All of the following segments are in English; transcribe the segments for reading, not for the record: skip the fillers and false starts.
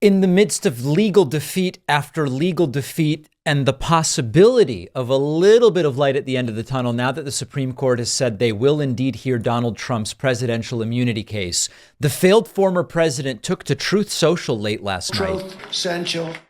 In the midst of legal defeat after legal defeat and the possibility of a little bit of light at the end of the tunnel, now that the Supreme Court has said they will indeed hear Donald Trump's presidential immunity case, the failed former president took to Truth Social late last night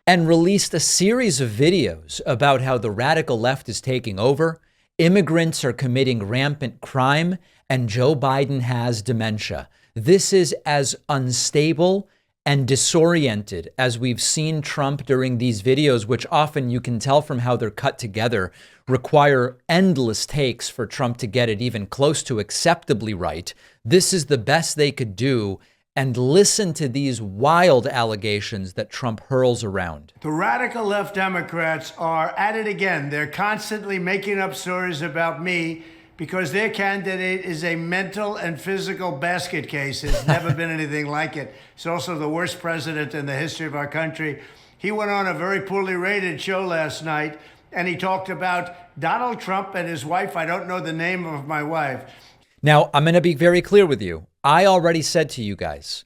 and released a series of videos about how the radical left is taking over, immigrants are committing rampant crime, and Joe Biden has dementia. This is as unstable and disoriented as we've seen Trump during these videos, which often you can tell from how they're cut together, require endless takes for Trump to get it even close to acceptably right. This is the best they could do. And listen to these wild allegations that Trump hurls around. The radical left Democrats are at it again. They're constantly making up stories about me because their candidate is a mental and physical basket case. There's never been anything like it. He's also the worst president in the history of our country. He went on a very poorly rated show last night, and he talked about Donald Trump and his wife. I don't know the name of my wife. Now, I'm going to be very clear with you. I already said to you guys,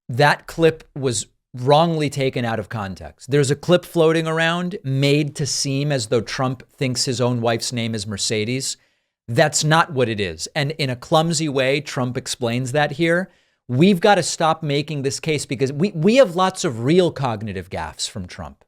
that clip was wrongly taken out of context. There's a clip floating around made to seem as though Trump thinks his own wife's name is Mercedes. That's not what it is. And in a clumsy way, Trump explains that here. We've got to stop making this case because we have lots of real cognitive gaffes from Trump.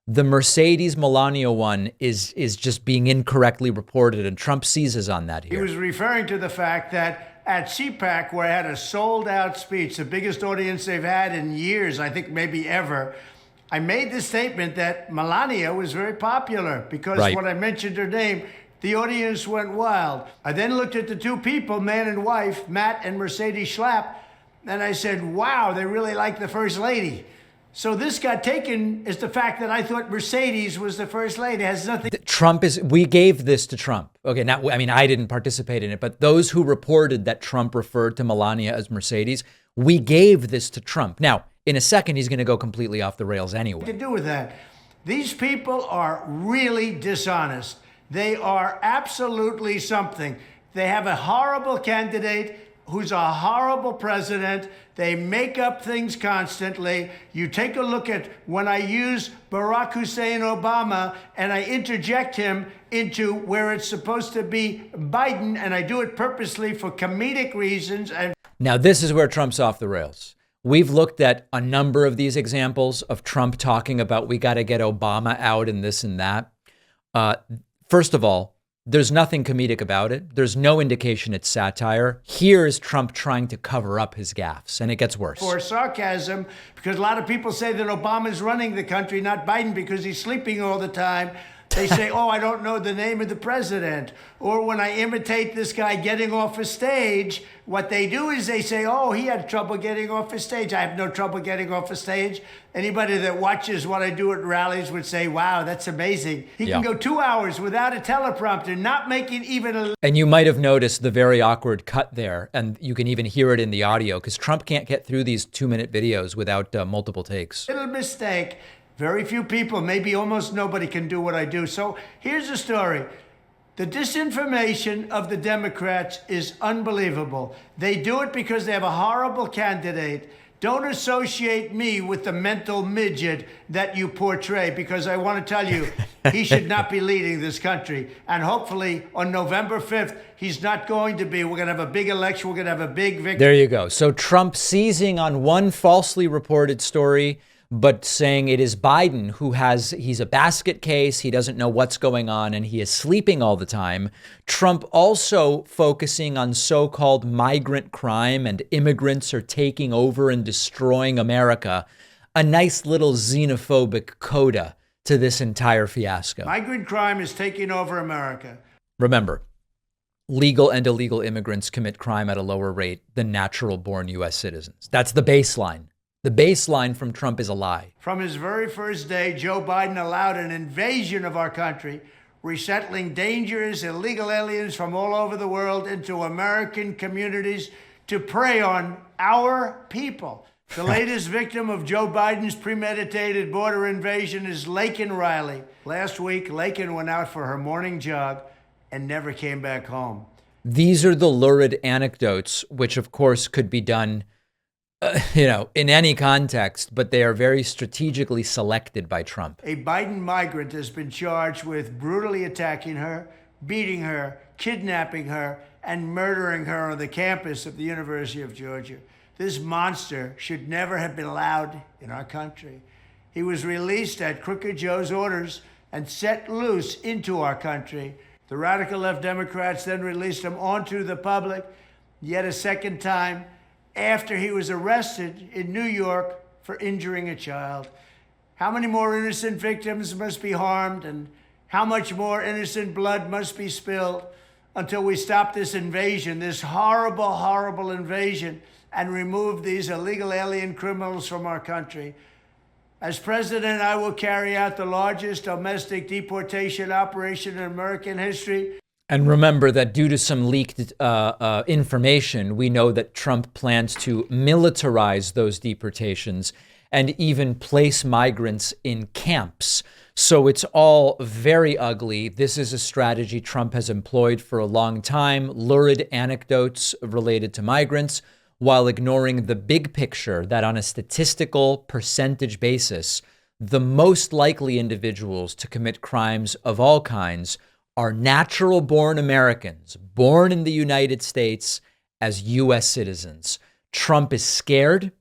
The Mercedes Melania one is just being incorrectly reported, and Trump seizes on that here. He was referring to the fact that at CPAC, where I had a sold-out speech, the biggest audience they've had in years, I think maybe ever, I made the statement that Melania was very popular because when I mentioned her name, the audience went wild. I then looked at the two people, man and wife, Matt and Mercedes Schlapp, and I said, wow, they really like the first lady. So this got taken as the fact that I thought Mercedes was the first lady. It has nothing. We gave this to Trump. Okay, now, I mean, I didn't participate in it, but those who reported that Trump referred to Melania as Mercedes, we gave this to Trump. Now, in a second, he's going to go completely off the rails anyway. To do with that, these people are really dishonest. They are absolutely something. They have a horrible candidate who's a horrible president. They make up things constantly. You take a look at when I use Barack Hussein Obama and I interject him into where it's supposed to be Biden, and I do it purposely for comedic reasons. And now this is where Trump's off the rails. We've looked at a number of these examples of Trump talking about we got to get Obama out and this and that. First of all, there's nothing comedic about it. There's no indication it's satire. Here is Trump trying to cover up his gaffes, and it gets worse. For sarcasm, because a lot of people say that Obama's running the country, not Biden, because he's sleeping all the time. They say, oh, I don't know the name of the president. Or when I imitate this guy getting off a stage, what they do is they say, oh, he had trouble getting off a stage. I have no trouble getting off a stage. Anybody that watches what I do at rallies would say, wow, that's amazing. He can go 2 hours without a teleprompter, not making even a... And you might have noticed the very awkward cut there, and you can even hear it in the audio, because Trump can't get through these 2-minute videos without multiple takes. Little mistake. Very few people, maybe almost nobody, can do what I do. So here's the story. The disinformation of the Democrats is unbelievable. They do it because they have a horrible candidate. Don't associate me with the mental midget that you portray, because I want to tell you, he should not be leading this country. And hopefully on November 5th, he's not going to be. We're going to have a big election. We're going to have a big victory. There you go. So Trump seizing on one falsely reported story, but saying it is Biden he's a basket case. He doesn't know what's going on and he is sleeping all the time. Trump also focusing on so-called migrant crime and immigrants are taking over and destroying America. A nice little xenophobic coda to this entire fiasco. Migrant crime is taking over America. Remember, legal and illegal immigrants commit crime at a lower rate than natural-born U.S. citizens. That's the baseline. The baseline from Trump is a lie. From his very first day, Joe Biden allowed an invasion of our country, resettling dangerous illegal aliens from all over the world into American communities to prey on our people. The latest victim of Joe Biden's premeditated border invasion is Laken Riley. Last week, Laken went out for her morning jog and never came back home. These are the lurid anecdotes, which of course could be done in any context, but they are very strategically selected by Trump. A Biden migrant has been charged with brutally attacking her, beating her, kidnapping her, and murdering her on the campus of the University of Georgia. This monster should never have been allowed in our country. He was released at Crooked Joe's orders and set loose into our country. The radical left Democrats then released him onto the public yet a second time after he was arrested in New York for injuring a child. How many more innocent victims must be harmed, and how much more innocent blood must be spilled until we stop this invasion, this horrible, horrible invasion, and remove these illegal alien criminals from our country? As president, I will carry out the largest domestic deportation operation in American history. And remember that due to some leaked information, we know that Trump plans to militarize those deportations and even place migrants in camps. So it's all very ugly. This is a strategy Trump has employed for a long time, lurid anecdotes related to migrants, while ignoring the big picture that on a statistical percentage basis, the most likely individuals to commit crimes of all kinds are natural-born Americans, born in the United States as U.S. citizens. Trump is scared,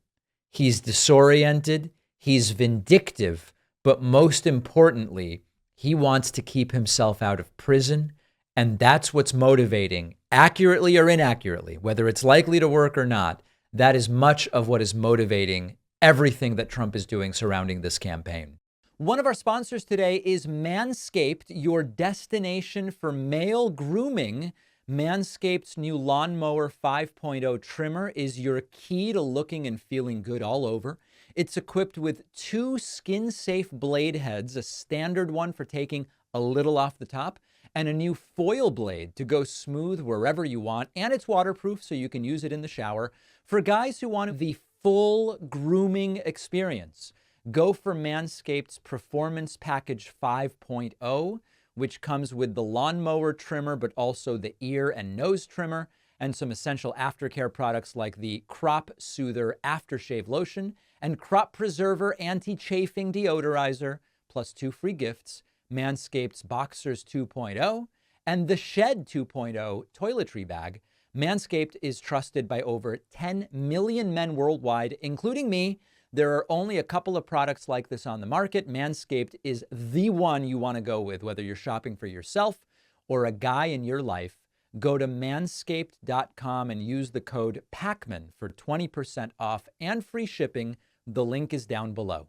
he's disoriented, he's vindictive, but most importantly, he wants to keep himself out of prison, and that's what's motivating, accurately or inaccurately, whether it's likely to work or not. That is much of what is motivating everything that Trump is doing surrounding this campaign. One of our sponsors today is Manscaped, your destination for male grooming. Manscaped's new Lawnmower 5.0 trimmer is your key to looking and feeling good all over. It's equipped with 2 skin-safe blade heads, a standard one for taking a little off the top, and a new foil blade to go smooth wherever you want. And it's waterproof, so you can use it in the shower. For guys who want the full grooming experience, go for Manscaped's Performance Package 5.0, which comes with the lawnmower trimmer, but also the ear and nose trimmer, and some essential aftercare products like the Crop Soother Aftershave Lotion and Crop Preserver Anti-Chafing Deodorizer, plus 2 free gifts, Manscaped's Boxers 2.0 and the Shed 2.0 toiletry bag. Manscaped is trusted by over 10 million men worldwide, including me. There are only a couple of products like this on the market. Manscaped is the one you want to go with, whether you're shopping for yourself or a guy in your life. Go to manscaped.com and use the code PACMAN for 20% off and free shipping. The link is down below.